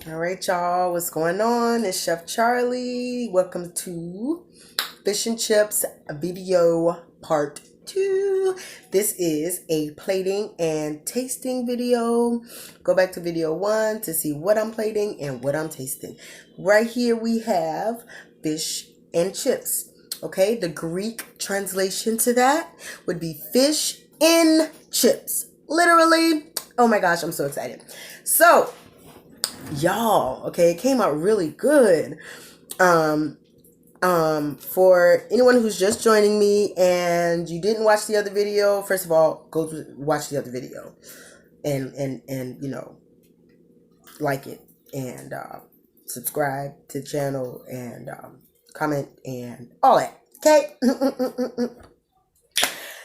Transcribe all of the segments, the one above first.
All right, y'all, what's going on? It's Chef Charlie. Welcome to Fish and Chips video part 2. This is a plating and tasting video. Go back to video 1 to see what I'm plating and what I'm tasting. Right here we have fish and chips. Okay, the Greek translation to that would be fish in chips. Literally. Oh my gosh, I'm so excited. So, y'all, okay, it came out really good. For anyone who's just joining me and you didn't watch the other video, first of all, go watch the other video and like it and subscribe to the channel and comment and all that. Okay.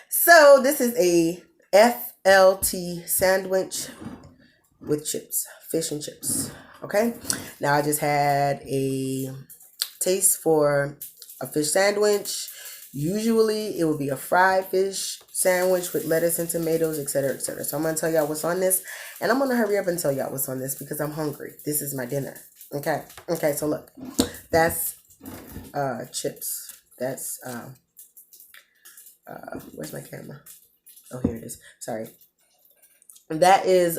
So this is a FLT sandwich with chips, fish and chips. Okay, now I just had a taste for a fish sandwich. Usually it would be a fried fish sandwich with lettuce and tomatoes, etc., etc. So I'm gonna tell y'all what's on this, and I'm gonna hurry up and tell y'all what's on this because I'm hungry. This is my dinner. Okay, so look, that's chips. That's where's my camera? Oh, here it is. Sorry. That is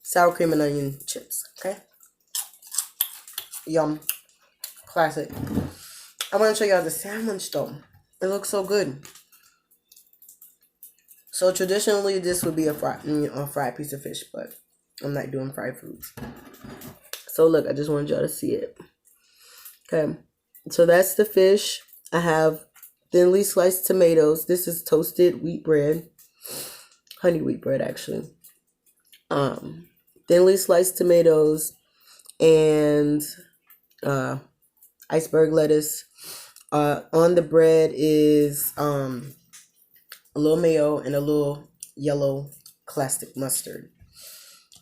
sour cream and onion chips. Okay, yum, classic. I want to show y'all the sandwich though. It looks so good. So traditionally this would be a fried piece of fish, but I'm not doing fried foods. So look, I just wanted y'all to see it. Okay, so that's the fish. I have thinly sliced tomatoes. This is toasted wheat bread, honey wheat bread actually. Thinly sliced tomatoes and iceberg lettuce. On the bread is a little mayo and a little yellow classic mustard.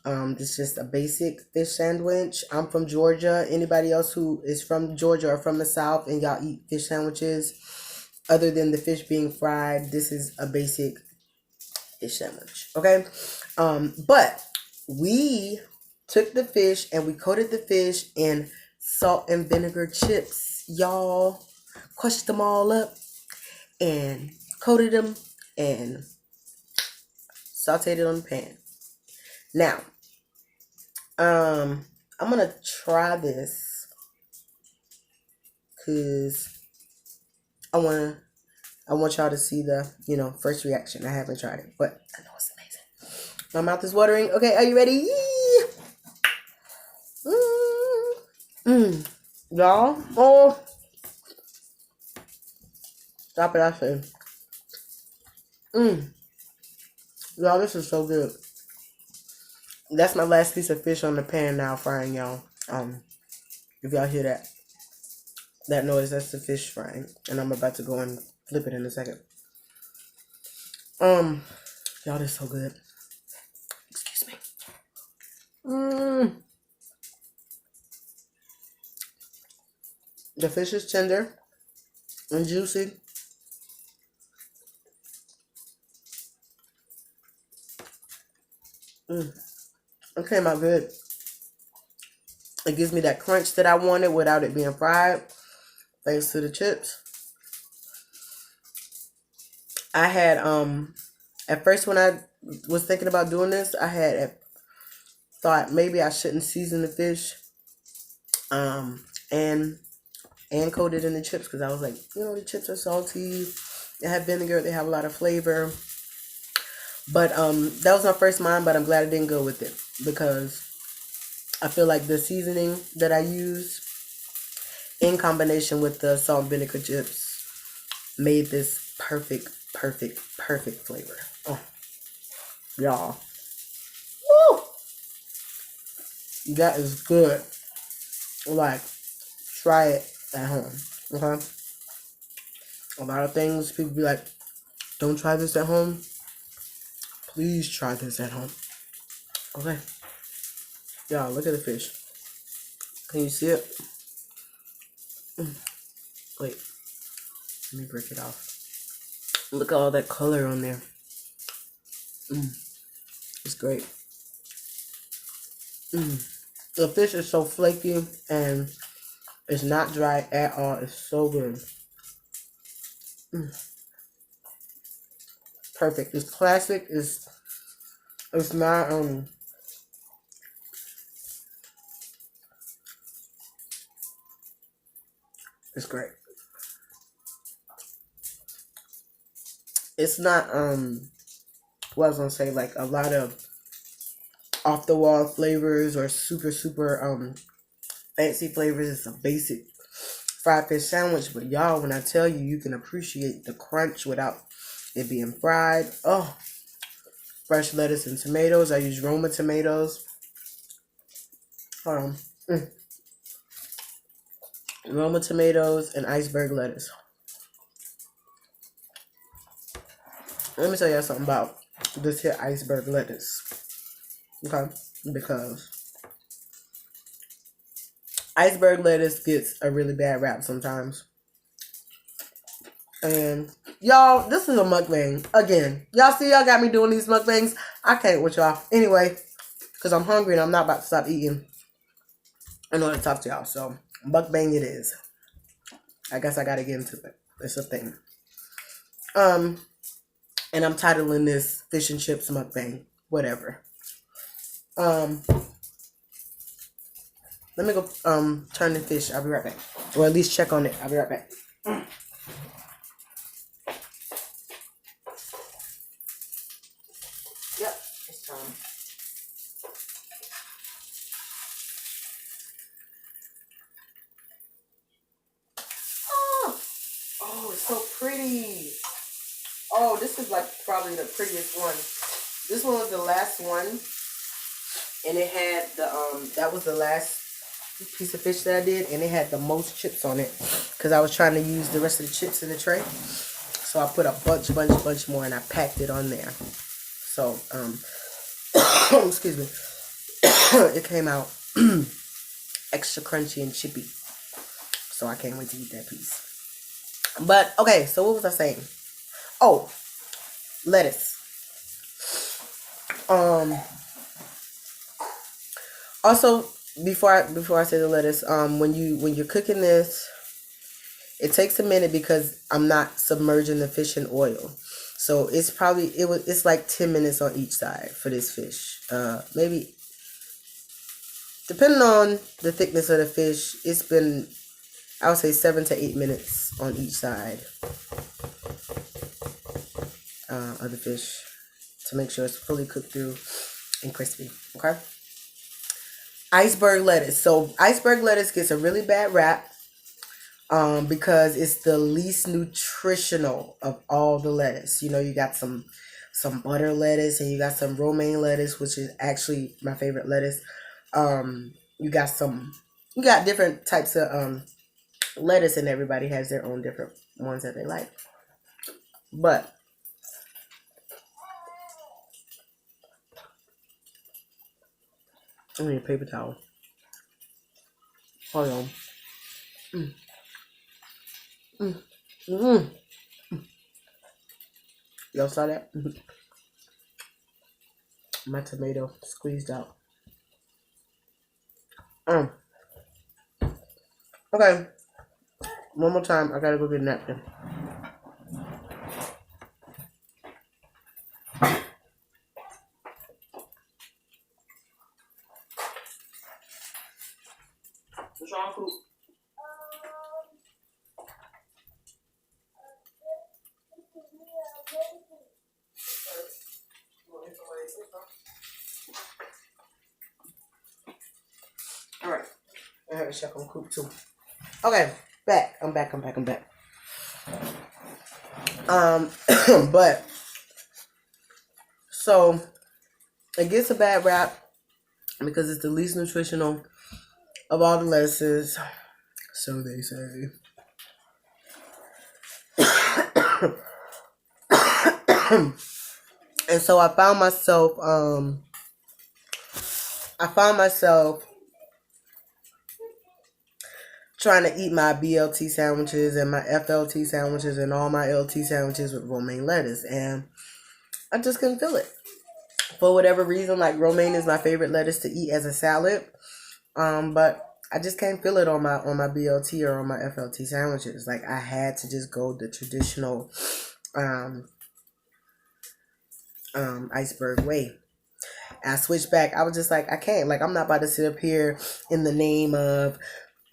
This is just a basic fish sandwich. I'm from Georgia. Anybody else who is from Georgia or from the South and y'all eat fish sandwiches, other than the fish being fried, this is a basic fish sandwich. Okay, but we took the fish and we coated the fish in salt and vinegar chips, y'all. Crushed them all up and coated them and sauteed it on the pan. Now, I'm gonna try this because I want y'all to see the first reaction. I haven't tried it, but I know it's amazing. My mouth is watering. Okay, are you ready? Y'all, oh, stop it! I say, y'all, this is so good. That's my last piece of fish on the pan now, frying, y'all. If y'all hear that noise, that's the fish frying, and I'm about to go and flip it in a second. Y'all, this is so good. Excuse me. The fish is tender and juicy. It came out good. It gives me that crunch that I wanted without it being fried, thanks to the chips. I had at first when I was thinking about doing this, I had thought maybe I shouldn't season the fish and coat it in the chips because I was like, the chips are salty, they have vinegar, they have a lot of flavor. But that was my first mind, but I'm glad I didn't go with it because I feel like the seasoning that I used in combination with the salt and vinegar chips made this perfect flavor. Oh, y'all. Woo! That is good. Like, try it at home. Okay? A lot of things people be like, don't try this at home. Please try this at home. Okay? Y'all, look at the fish. Can you see it? Wait. Let me break it off. Look at all that color on there. It's great. The fish is so flaky and it's not dry at all. It's so good. Perfect. It's classic. It's not it's great. It's not what I was gonna say, like a lot of off the wall flavors or super fancy flavors. It's a basic fried fish sandwich, but y'all, when I tell you, you can appreciate the crunch without it being fried. Oh, fresh lettuce and tomatoes. I use Roma tomatoes. Hold on. Roma tomatoes and iceberg lettuce. Let me tell y'all something about this here iceberg lettuce. Okay? Because iceberg lettuce gets a really bad rap sometimes. And y'all, this is a mukbang. Again, y'all see y'all got me doing these mukbangs. I can't with y'all. Anyway, because I'm hungry and I'm not about to stop eating in order to talk to y'all. So, mukbang it is. I guess I gotta get into it. It's a thing. And I'm titling this fish and chips mukbang. Whatever. Let me go turn the fish. I'll be right back. Or at least check on it. I'll be right back. Yep, it's time. Oh, it's so pretty. Oh, this is like probably the prettiest one. This one was the last one. And it had the that was the last piece of fish that I did, and it had the most chips on it because I was trying to use the rest of the chips in the tray. So I put a bunch more, and I packed it on there. So excuse me, it came out extra crunchy and chippy. So I can't wait to eat that piece. But okay, so what was I saying? Oh, lettuce. Also, before I say the lettuce, when you're cooking this, it takes a minute because I'm not submerging the fish in oil. So it's like 10 minutes on each side for this fish. Maybe depending on the thickness of the fish, it's been, I would say, 7 to 8 minutes on each side of the fish to make sure it's fully cooked through and crispy. Okay. Iceberg lettuce. So iceberg lettuce gets a really bad rap because it's the least nutritional of all the lettuce. You know, you got some butter lettuce and you got some romaine lettuce, which is actually my favorite lettuce. You got different types of lettuce, and everybody has their own different ones that they like. But I need a paper towel. Hold on. Y'all saw that? My tomato squeezed out. Okay. One more time. I gotta go get a napkin. What's wrong, Coop? Alright. I have a check on Coop too. Okay. I'm back. But so it gets a bad rap because it's the least nutritional of all the lettuces. So they say. And so I found myself trying to eat my BLT sandwiches and my FLT sandwiches and all my LT sandwiches with romaine lettuce, and I just couldn't feel it. For whatever reason, like romaine is my favorite lettuce to eat as a salad. But I just can't feel it on my BLT or on my FLT sandwiches. Like I had to just go the traditional um iceberg way. I switched back. I was just like, I can't. Like I'm not about to sit up here in the name of,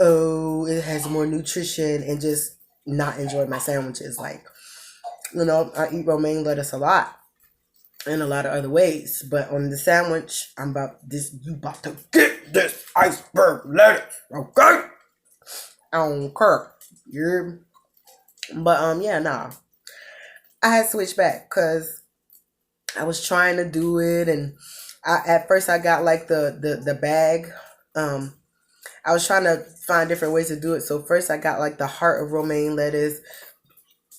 oh, it has more nutrition and just not enjoy my sandwiches. Like, you know, I eat romaine lettuce a lot in a lot of other ways. But on the sandwich, I'm about this. You about to get this iceberg lettuce, okay? I don't care. You're, but yeah, nah. I had switched back because I was trying to do it, and at first I got like the bag. I was trying to find different ways to do it. So first I got like the heart of romaine lettuce,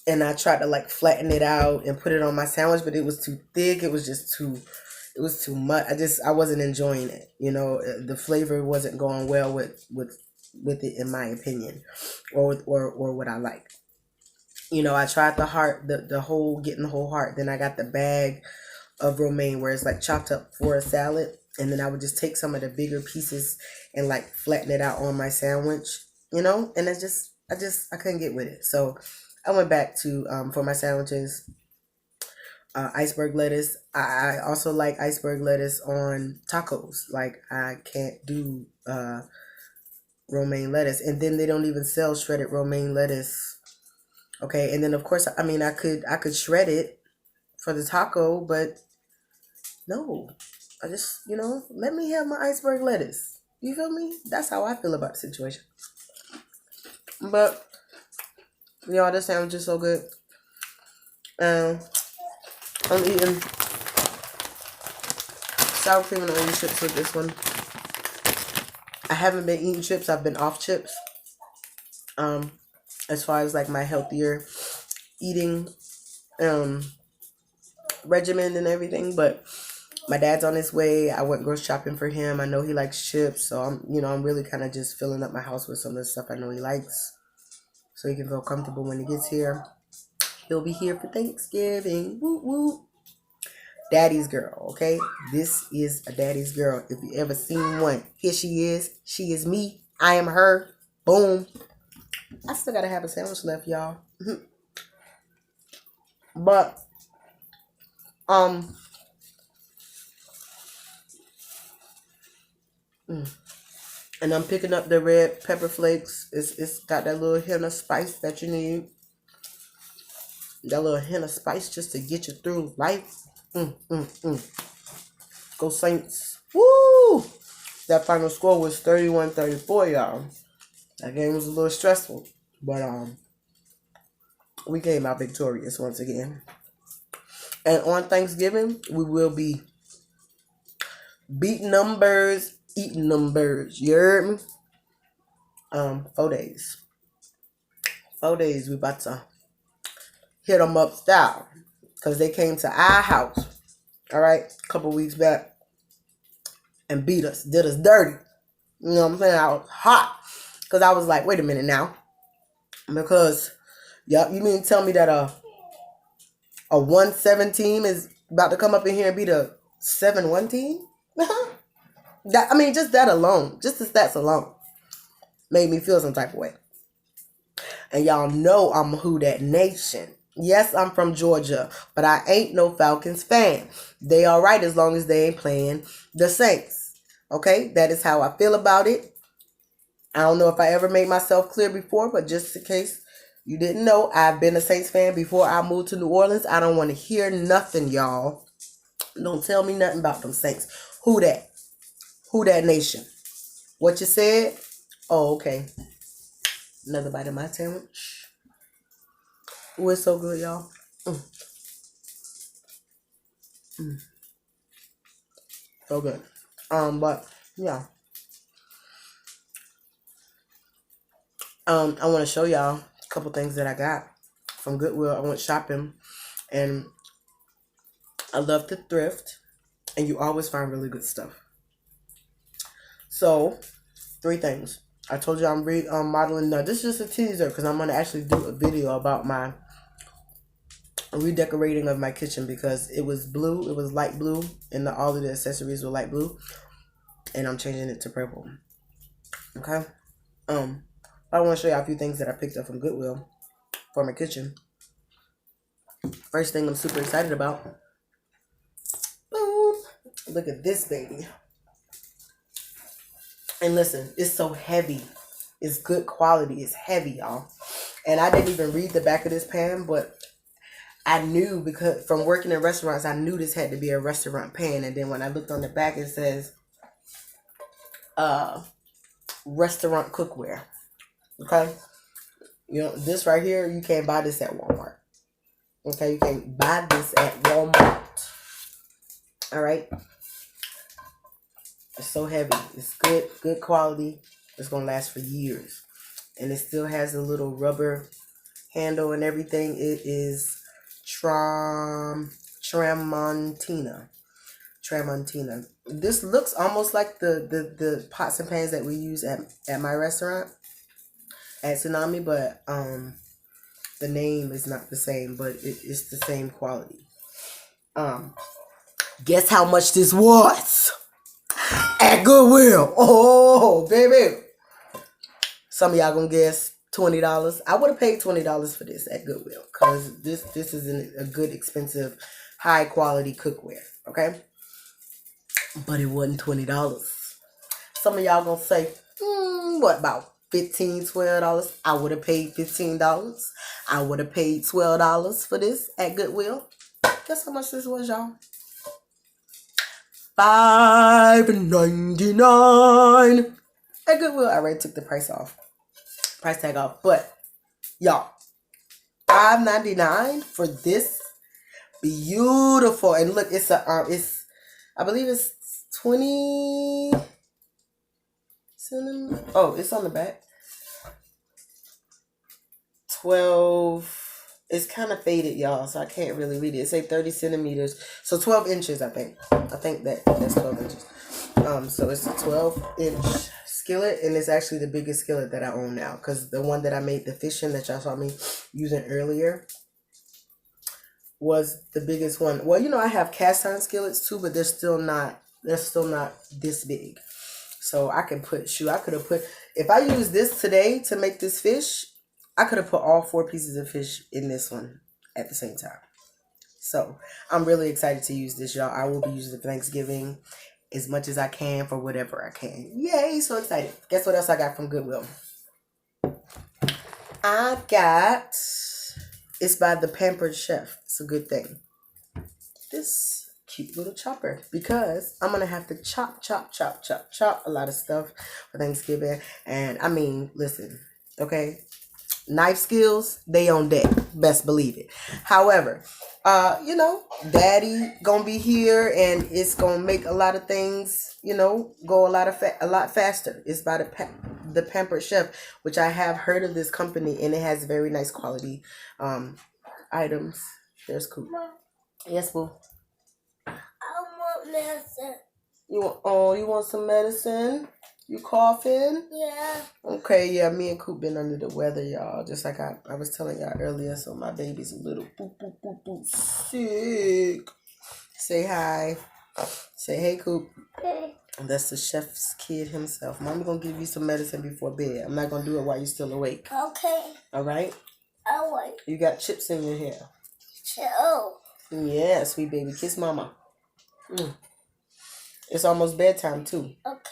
and I tried to like flatten it out and put it on my sandwich, but it was too thick. It was just too, it was too much. I wasn't enjoying it. You know, the flavor wasn't going well with it, in my opinion, or what I like. You know, I tried the heart, the whole, getting the whole heart. Then I got the bag of romaine where it's like chopped up for a salad, and then I would just take some of the bigger pieces and like flatten it out on my sandwich, you know. And I couldn't get with it, so I went back to for my sandwiches, iceberg lettuce. I also like iceberg lettuce on tacos. Like I can't do romaine lettuce, and then they don't even sell shredded romaine lettuce. Okay, and then of course, I mean, I could shred it for the taco, but no, I just, you know, let me have my iceberg lettuce. You feel me? That's how I feel about the situation. But y'all, this sandwich is so good. I'm eating sour cream and onion chips with this one. I haven't been eating chips. I've been off chips. As far as like my healthier eating regimen and everything, but my dad's on his way. I went grocery shopping for him. I know he likes chips, so I'm really kind of just filling up my house with some of the stuff I know he likes, so he can feel comfortable when he gets here. He'll be here for Thanksgiving. Woo woo. Daddy's girl, okay? This is a daddy's girl. If you ever seen one, here she is. She is me. I am her. Boom. I still gotta have a sandwich left, y'all. But and I'm picking up the red pepper flakes. It's got that little hint of spice that you need. That little hint of spice just to get you through life. Go Saints. Woo! That final score was 31-34, y'all. That game was a little stressful, but we came out victorious once again. And on Thanksgiving, we will be beating numbers, eating numbers. You heard me? 4 days. 4 days we about to hit them up style, because they came to our house, all right, a couple weeks back, and beat us, did us dirty. You know what I'm saying? I was hot, because I was like, wait a minute now, because you mean to tell me that a 1-7 team is about to come up in here and beat a 7-1 team? Just that alone, just the stats alone, made me feel some type of way. And y'all know I'm a Who Dat Nation. Yes, I'm from Georgia, but I ain't no Falcons fan. They all right as long as they ain't playing the Saints. Okay, that is how I feel about it. I don't know if I ever made myself clear before, but just in case you didn't know, I've been a Saints fan before I moved to New Orleans. I don't want to hear nothing, y'all. Don't tell me nothing about them Saints. Who that? Who Dat Nation? What you said? Oh, okay. Another bite of my sandwich. Ooh, it's so good, y'all. So good. But yeah. I want to show y'all a couple things that I got from Goodwill. I went shopping, and I love to thrift, and you always find really good stuff. So, 3 things. I told you I'm modeling. Now, this is just a teaser, because I'm going to actually do a video about my redecorating of my kitchen because it was blue, it was light blue, and all of the accessories were light blue, and I'm changing it to purple. Okay. I want to show you a few things that I picked up from Goodwill for my kitchen. First thing I'm super excited about. Boom! Look at this baby. And listen, it's so heavy. It's good quality. It's heavy, y'all. And I didn't even read the back of this pan, but I knew because from working in restaurants, I knew this had to be a restaurant pan. And then when I looked on the back, it says restaurant cookware. Okay? You know, this right here, you can't buy this at Walmart. Okay? You can't buy this at Walmart. Alright? It's so heavy. It's good quality. It's going to last for years. And it still has a little rubber handle and everything. It is Tramontina. This looks almost like the pots and pans that we use at my restaurant at Tsunami, but the name is not the same, but it's the same quality. Guess how much this was at Goodwill? Oh, baby. Some of y'all gonna guess $20. I would have paid $20 for this at Goodwill because this is a good, expensive, high quality cookware. Okay, but it wasn't $20. Some of y'all gonna say, what about $15, $12? I would have paid $15. I would have paid $12 for this at Goodwill. Guess how much this was, y'all? $5.99 at Goodwill. I already took the price tag off, but y'all, $5.99 for this beautiful. And look, it's I believe it's 20 centimeters. Oh, it's on the back. 12. It's kind of faded, y'all, so I can't really read it. It say 30 centimeters, so 12 inches. I think that's 12 inches. So it's a 12-inch skillet, and it's actually the biggest skillet that I own now, because the one that I made the fish in that y'all saw me using earlier was the biggest one. Well, you know, I have cast iron skillets too, but they're still not this big. So I can put I could have put, if I use this today to make this fish, I could have put all 4 pieces of fish in this one at the same time. So I'm really excited to use this, y'all. I will be using it for Thanksgiving as much as I can for whatever I can. Yay, so excited. Guess what else I got from Goodwill? I got, it's by the Pampered Chef. It's a good thing. This cute little chopper, because I'm going to have to chop a lot of stuff for Thanksgiving. And I mean, listen, okay? Knife skills, they on deck. Best believe it. However, you know, Daddy gonna be here, and it's gonna make a lot of things, you know, go a lot faster. It's by the Pampered Chef, which I have heard of this company, and it has very nice quality items. There's Coop. Yes, boo. I want medicine. You want some medicine? You coughing? Yeah. Okay, yeah, me and Coop been under the weather, y'all. Just like I was telling y'all earlier, so my baby's a little sick. Say hi. Say hey, Coop. Hey. That's the chef's kid himself. Mommy gonna give you some medicine before bed. I'm not gonna do it while you're still awake. Okay. All right? All right. You got chips in your hair. Oh. Yeah, sweet baby. Kiss mama. It's almost bedtime, too. Okay.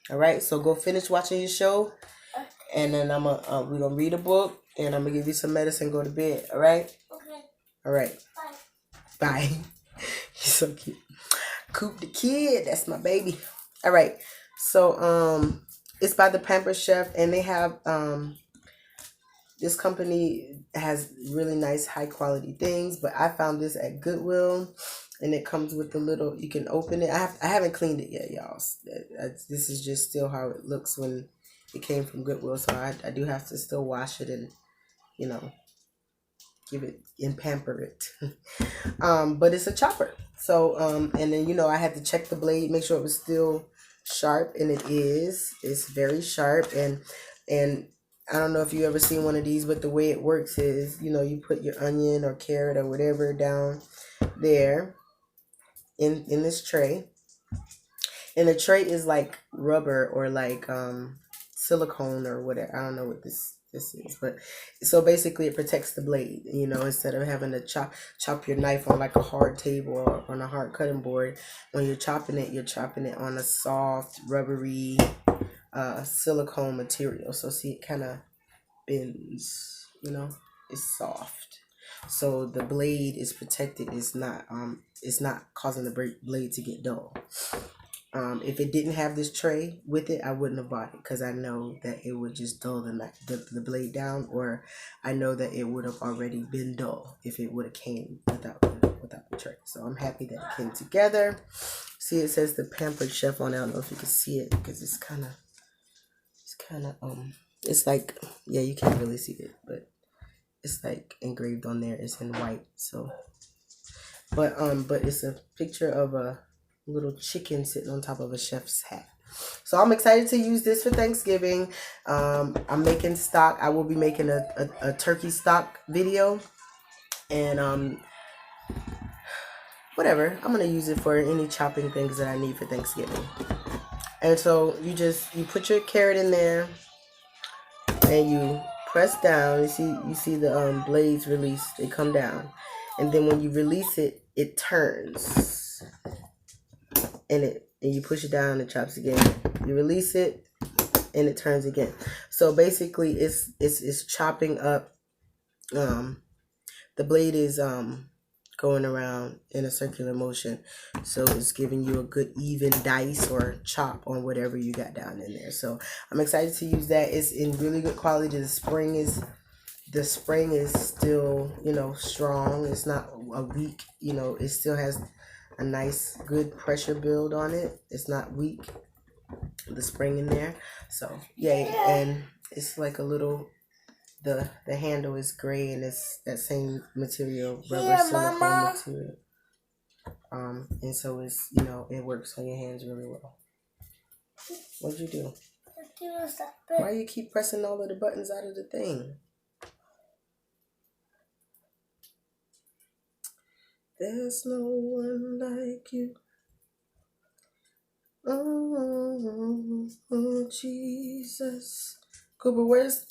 All right, so go finish watching your show, and then we're gonna read a book, and I'm gonna give you some medicine. Go to bed. All right. Okay. All right. Bye. Bye. You're so cute. Coop the kid. That's my baby. All right. So it's by the Pampered Chef, and they have this company has really nice high quality things, but I found this at Goodwill. And it comes with the little, you can open it. I haven't cleaned it yet, y'all. This is just still how it looks when it came from Goodwill. So I do have to still wash it and, you know, give it and pamper it. But it's a chopper. So, and then, you know, I had to check the blade, make sure it was still sharp. And it is. It's very sharp. And I don't know if you ever seen one of these, but the way it works is, you know, you put your onion or carrot or whatever down there in this tray. And the tray is like rubber or like silicone or whatever. I don't know what this is, but so basically it protects the blade, you know, instead of having to chop your knife on like a hard table or on a hard cutting board. When you're chopping it on a soft rubbery silicone material. So see, it kind of bends, you know, it's soft, so the blade is protected. It's not causing the blade to get dull. If it didn't have this tray with it, I wouldn't have bought it, because I know that it would just dull the blade down, or I know that it would have already been dull if it would have came without the tray. So I'm happy that it came together. See, it says the Pampered Chef on it. I don't know if you can see it, because it's kind of it's like, yeah, you can't really see it, but it's like engraved on there. It's in white. So but it's a picture of a little chicken sitting on top of a chef's hat. So I'm excited to use this for Thanksgiving. I'm making stock. I will be making a turkey stock video, and whatever, I'm gonna use it for any chopping things that I need for Thanksgiving. And so you put your carrot in there and you press down. You see the blades release, they come down, and then when you release it, it turns, and you push it down and it chops again. You release it and it turns again. So basically it's chopping up. The blade is going around in a circular motion, so it's giving you a good even dice or chop on whatever you got down in there. So I'm excited to use that. It's in really good quality. The spring is still, you know, strong. It's not a weak, you know, it still has a nice good pressure build on it. It's not weak, the spring in there. So yay. And it's like a little, the handle is gray, and it's that same material, rubber silicone material. And so it's, you know, it works on your hands really well. What'd you do? Why you keep pressing all of the buttons out of the thing? There's no one like you. Oh, Jesus. Cooper, where's...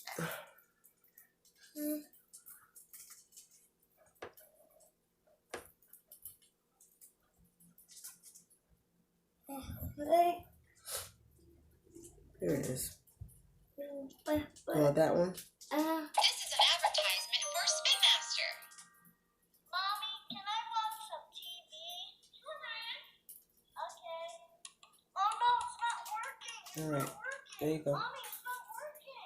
Here it is. You want that one? This is an advertisement for Spin Master. Mommy, can I watch some TV? Okay. Oh no, it's not working. All right. There you go. Mommy, it's not working.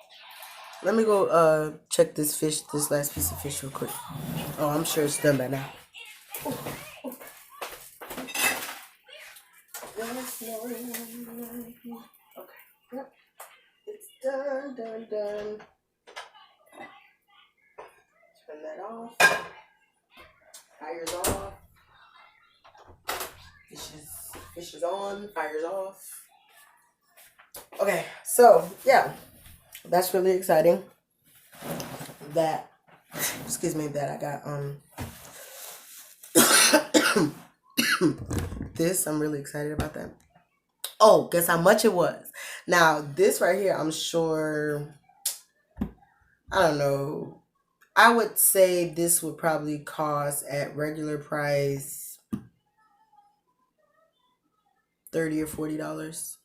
Let me go check this last piece of fish real quick. Oh, I'm sure it's done by now. Okay. Yep. It's done. Turn that off. Fire's off. Fish is on. Fire's off. Okay, so yeah, that's really exciting. That I got this. I'm really excited about that. Oh, guess how much it was? Now this right here, I'm sure, I don't know, I would say this would probably cost at regular price $30 or $40.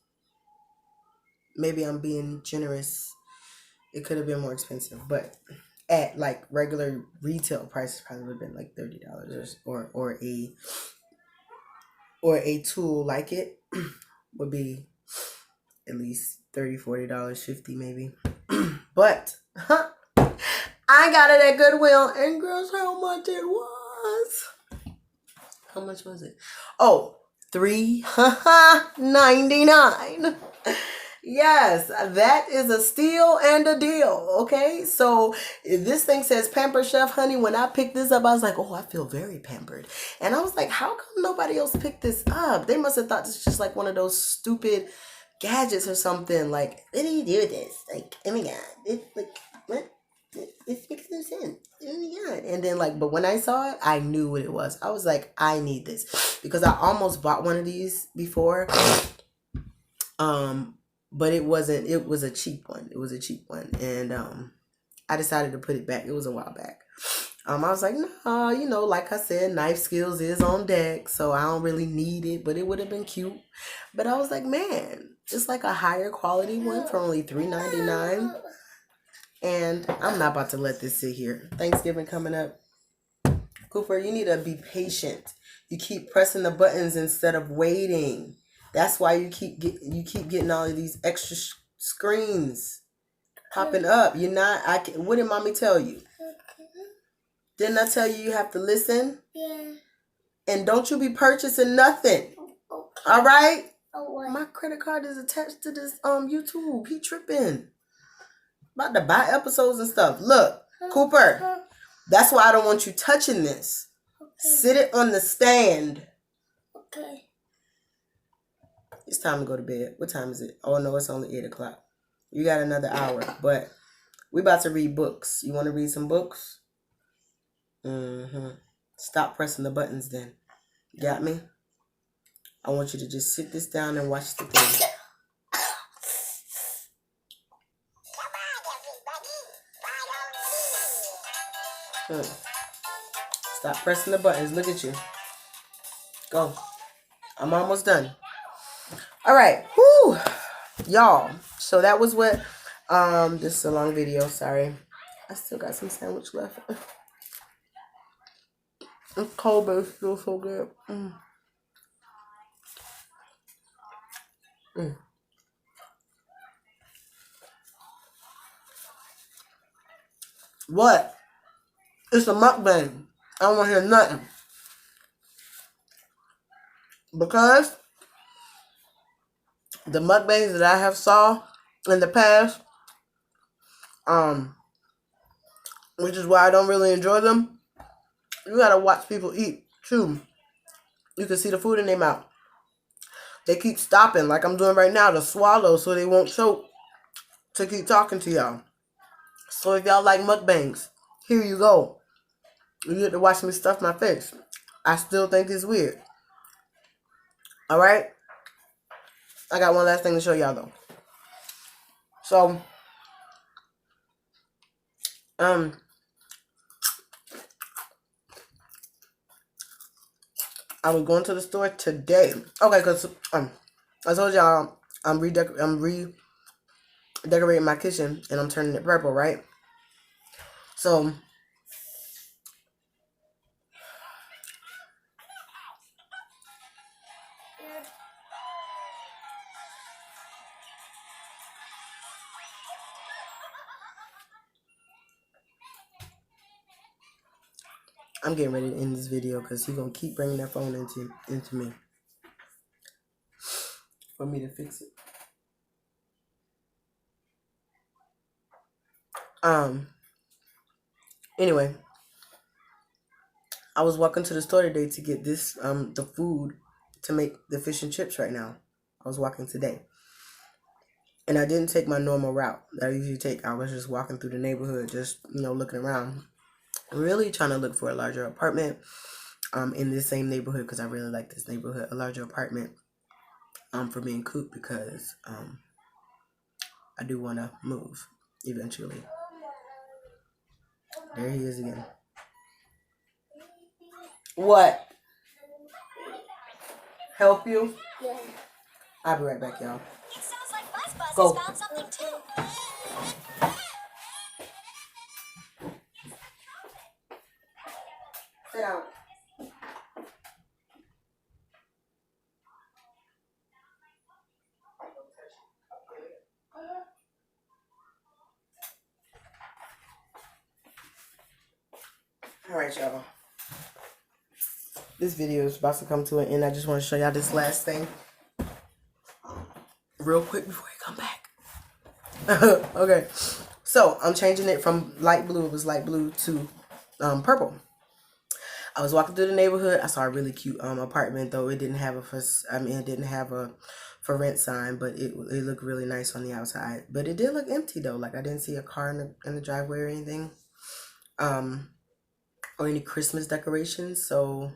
Maybe I'm being generous. It could have been more expensive, but at like regular retail prices probably would have been like $30, or a tool like it would be at least $30, $40, $50 maybe. But I got it at Goodwill, and girls, how much it was? How much was it? Oh, $3.99. Yes, that is a steal and a deal. Okay, so this thing says Pampered Chef, honey. When I picked this up, I was like, oh, I feel very pampered. And I was like, how come nobody else picked this up? They must have thought this was just like one of those stupid gadgets or something. Like, what do you do with this? Like, oh my god, it's like what? This makes no sense. Oh my god! And then like, but when I saw it, I knew what it was. I was like, I need this because I almost bought one of these before. Um, but it wasn't. It was a cheap one. It was a cheap one, and I decided to put it back. It was a while back. I was like, no, you know, like I said, knife skills is on deck, so I don't really need it, but it would have been cute. But I was like, man, just like a higher quality one for only $3.99. And I'm not about to let this sit here. Thanksgiving coming up. Cooper, you need to be patient. You keep pressing the buttons instead of waiting. That's why you keep getting all of these extra screens popping up. You're not. What did mommy tell you? Didn't I tell you you have to listen? Yeah. And don't you be purchasing nothing. Okay. All right? Oh, my credit card is attached to this YouTube. He tripping. About to buy episodes and stuff. Look, Cooper. That's why I don't want you touching this. Okay. Sit it on the stand. Okay. It's time to go to bed. What time is it? Oh no, it's only 8 o'clock. You got another hour, but we about to read books. You want to read some books? Stop pressing the buttons then. Got me? I want you to just sit this down and watch the thing. Stop pressing the buttons. Look at you. Go. I'm almost done. All right. Woo. Y'all. So that was what this is a long video, sorry. I still got some sandwich left. It's cold, but it feels so good. What? It's a mukbang. I don't want to hear nothing. Because the mukbangs that I have saw in the past, which is why I don't really enjoy them, you gotta watch people eat too. You can see the food in their mouth. They keep stopping, like I'm doing right now, to swallow so they won't choke, to keep talking to y'all. So if y'all like mukbangs, here you go. You get to watch me stuff my face. I still think it's weird. Alright? I got one last thing to show y'all though. So, I was going to the store today. Okay, because I told y'all I'm redecorating my kitchen and I'm turning it purple, right? So I'm getting ready to end this video because he's gonna keep bringing that phone into me for me to fix it. Anyway, I was walking to the store today to get this the food to make the fish and chips right now. I was walking today. And I didn't take my normal route that I usually take. I was just walking through the neighborhood, just, looking around. Really trying to look for a larger apartment in this same neighborhood because I really like this neighborhood. A larger apartment for me and Coop because I do want to move eventually. There he is again. What? Help you? Yeah. I'll be right back, y'all. It sounds like Buzz Go. has found something too. Sit down. Alright, y'all. This video is about to come to an end. I just want to show y'all this last thing real quick before I come back. Okay. So, I'm changing it from light blue. It was light blue to purple. I was walking through the neighborhood. I saw a really cute apartment, though it didn't have a for for rent sign, but it looked really nice on the outside. But it did look empty though. Like I didn't see a car in the driveway or anything, or any Christmas decorations. So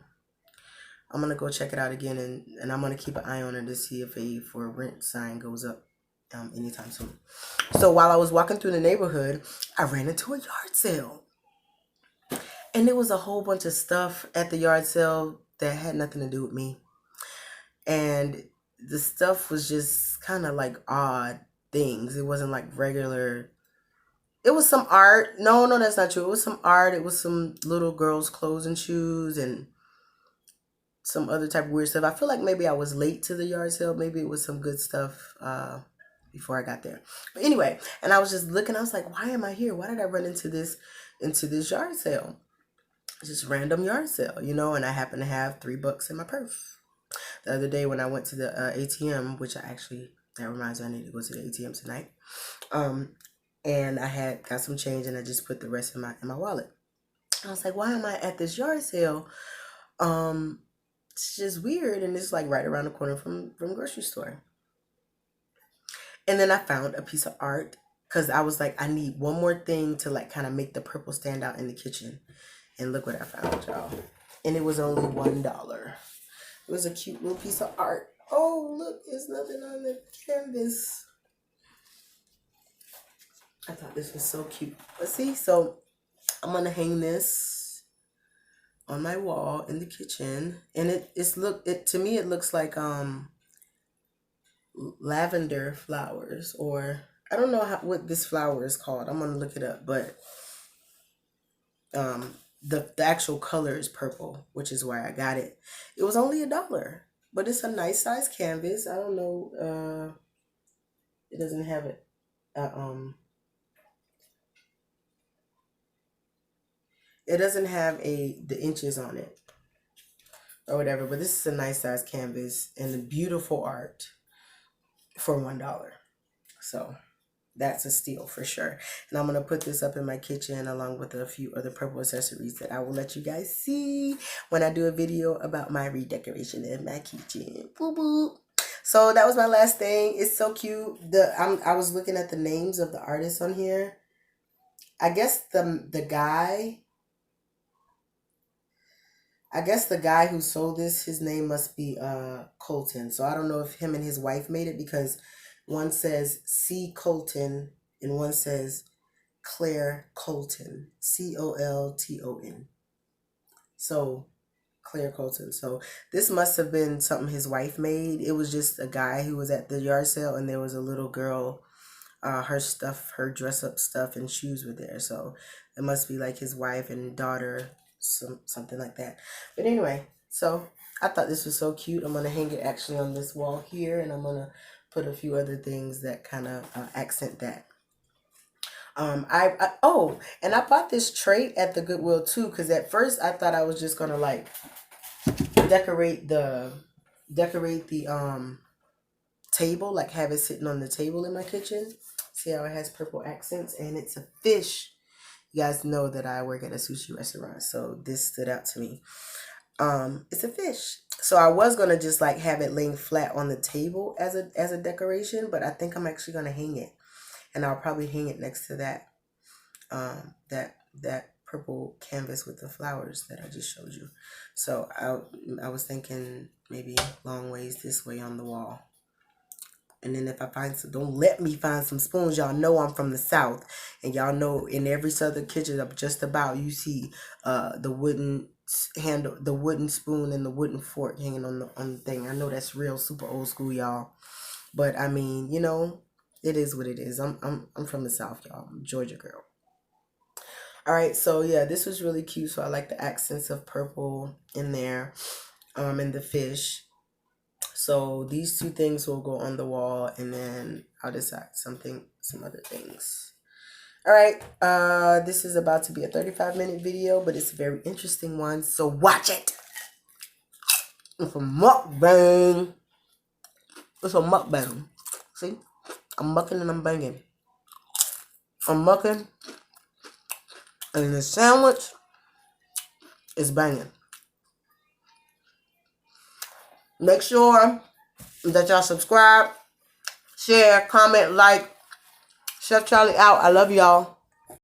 I'm gonna go check it out again, and I'm gonna keep an eye on it to see if a for rent sign goes up anytime soon. So while I was walking through the neighborhood, I ran into a yard sale, and there was a whole bunch of stuff at the yard sale that had nothing to do with me, and the stuff was just kind of like odd things. It wasn't like regular. It was some art. No, no, that's not true. It was some art. It was some little girls' clothes and shoes and some other type of weird stuff. I feel like maybe I was late to the yard sale. Maybe it was some good stuff before I got there. But anyway, and I was just looking. I was like, why am I here? Why did I run into this yard sale? Just random yard sale, you know. And I happen to have $3 in my purse. The other day when I went to the ATM, which that reminds me I need to go to the ATM tonight. And I had got some change, and I just put the rest in my wallet. I was like, why am I at this yard sale? It's just weird, and it's like right around the corner from grocery store. And then I found a piece of art because I was like, I need one more thing to like kind of make the purple stand out in the kitchen. And look what I found, y'all. And it was only $1. It was a cute little piece of art. Oh, look, there's nothing on the canvas. I thought this was so cute. Let's see. So I'm gonna hang this on my wall in the kitchen, and to me it looks like lavender flowers, or I don't know what this flower is called. I'm gonna look it up, but the actual color is purple, which is why I got it. It was only $1, but it's a nice size canvas. I don't know. It doesn't have it. It doesn't have the inches on it or whatever, but this is a nice size canvas and beautiful art for $1. So that's a steal for sure. And I'm going to put this up in my kitchen along with a few other purple accessories that I will let you guys see when I do a video about my redecoration in my kitchen. Boo boo. So that was my last thing. It's so cute. I was looking at the names of the artists on here. I guess the guy who sold this, his name must be Colton. So I don't know if him and his wife made it, because one says C. Colton and one says Claire Colton. Colton. So Claire Colton. So this must have been something his wife made. It was just a guy who was at the yard sale, and there was a little girl. Her dress up stuff and shoes were there. So it must be like his wife and daughter, something like that. But anyway, so I thought this was so cute. I'm gonna hang it actually on this wall here, and I'm gonna put a few other things that kind of accent that. And I bought this tray at the Goodwill too, because at first I thought I was just gonna like decorate the table, like have it sitting on the table in my kitchen. See how it has purple accents, and it's a fish. You guys know that I work at a sushi restaurant, so this stood out to me. It's a fish. So I was gonna just like have it laying flat on the table as a decoration, but I think I'm actually gonna hang it, and I'll probably hang it next to that that purple canvas with the flowers that I just showed you. So I was thinking maybe long ways this way on the wall. And then if I find some, don't let me find some spoons. Y'all know I'm from the South, and y'all know in every Southern kitchen just about you see the wooden handle, the wooden spoon and the wooden fork hanging on the thing. I know that's real super old school, y'all, but I mean, you know, it is what it is. I'm from the South, y'all. I'm a Georgia girl. All right, so yeah, this was really cute. So I like the accents of purple in there, and the fish. So these two things will go on the wall, and then I'll decide some other things. All right, this is about to be a 35-minute video, but it's a very interesting one, so watch it. It's a mukbang. It's a mukbang. See, I'm mucking and I'm banging. I'm mucking, and the sandwich is banging. Make sure that y'all subscribe, share, comment, like. Chef Charlie out. I love y'all.